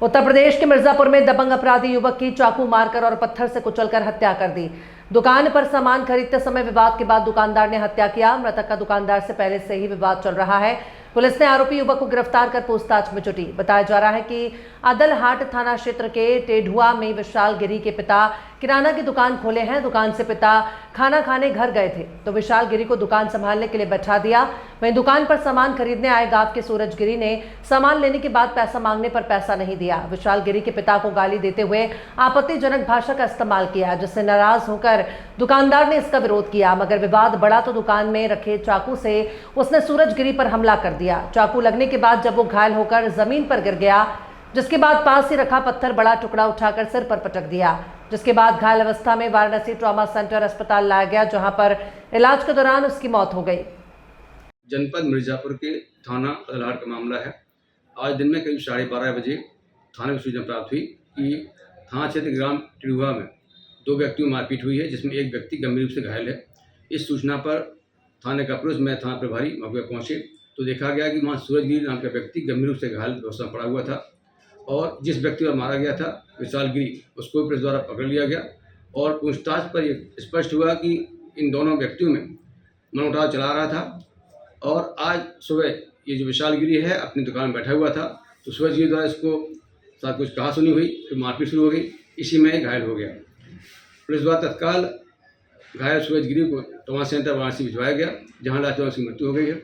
उत्तर प्रदेश के मिर्जापुर में दबंग अपराधी युवक की चाकू मारकर और पत्थर से कुचलकर हत्या कर दी। दुकान पर सामान खरीदते समय विवाद के बाद दुकानदार ने हत्या किया। मृतक का दुकानदार से पहले से ही विवाद चल रहा है। पुलिस ने आरोपी युवक को गिरफ्तार कर पूछताछ में जुटी। बताया जा रहा है कि आदलहाट थाना क्षेत्र के टेढ़ुआ में विशाल गिरी के पिता किराना की दुकान खोले हैं। दुकान से पिता खाना खाने घर गए थे तो विशाल गिरी को दुकान संभालने के लिए बैठा दिया। वहीं दुकान पर सामान खरीदने आए गांव के सूरज गिरी ने सामान लेने के बाद पैसा मांगने पर पैसा नहीं दिया। विशाल गिरी के पिता को गाली देते हुए आपत्तिजनक भाषा का इस्तेमाल किया, जिससे नाराज होकर दुकानदार ने इसका विरोध किया। मगर विवाद बढ़ा तो दुकान में रखे चाकू से उसने सूरज गिरी पर हमला कर दिया। चाकू लगने के बाद जब वो घायल होकर जमीन पर गिर गया, जिसके बाद पास ही रखा पत्थर बड़ा टुकड़ा उठाकर सिर पर पटक दिया, जिसके बाद घायल अवस्था में वाराणसी ट्रॉमा सेंटर अस्पताल लाया गया, जहां पर इलाज के दौरान उसकी मौत हो गई। जनपद मिर्जापुर के थाना आदलहाट का मामला है। आज दिन में करीब 12:30 बजे थाने को सूचना प्राप्त हुई कि थाना क्षेत्र ग्राम टेढ़ुआ में 2 व्यक्तियों में मारपीट हुई है, जिसमें एक व्यक्ति गंभीर रूप से घायल है। इस सूचना पर थाने का पुलिस मैं थाना प्रभारी मौके पर पहुंचे तो देखा गया कि वहाँ सूरजगिरी नाम का व्यक्ति गंभीर रूप से घायल अवस्था में पड़ा हुआ था और जिस व्यक्ति पर मारा गया था विशाल गिरी, उसको पुलिस द्वारा पकड़ लिया गया। और पूछताछ पर यह स्पष्ट हुआ कि इन दोनों व्यक्तियों में मनमुटाव चला रहा था और आज सुबह ये जो विशाल गिरी है अपनी दुकान में बैठा हुआ था तो सूरज गिरी द्वारा इसको साथ कुछ कहा सुनी हुई, फिर मारपीट शुरू हो गई। इसी में घायल हो गया। पुलिस द्वारा तत्काल घायल सूरज गिरी को ट्रॉमा सेंटर वाराणसी भिजवाया गया, जहाँ इलाज में उसकी मृत्यु हो गई है।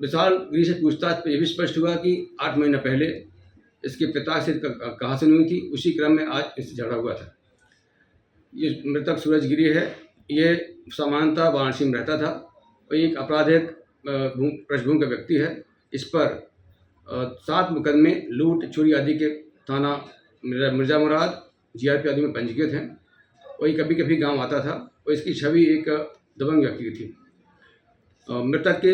विशाल गिरी से पूछताछ पर यह भी स्पष्ट हुआ कि 8 महीना पहले इसके पिता से कहा सुनी हुई थी, उसी क्रम में आज इससे झगड़ा हुआ था। ये मृतक सूरज गिरी है, ये सामान्यतः वाराणसी में रहता था और एक आपराधिक पृष्ठभूमि का व्यक्ति है। इस पर 7 मुकदमे लूट चोरी आदि के थाना मिर्जा मुराद जीआरपी आदि में पंजीकृत हैं और ये कभी कभी गांव आता था और इसकी छवि एक दबंग व्यक्ति की थी। मृतक के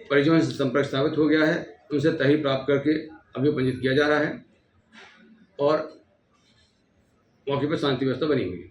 परिजनों से संपर्क स्थापित हो गया है, उनसे तहरीर प्राप्त करके अभी पंजीकृत किया जा रहा है और मौके पर शांति व्यवस्था बनी हुई है।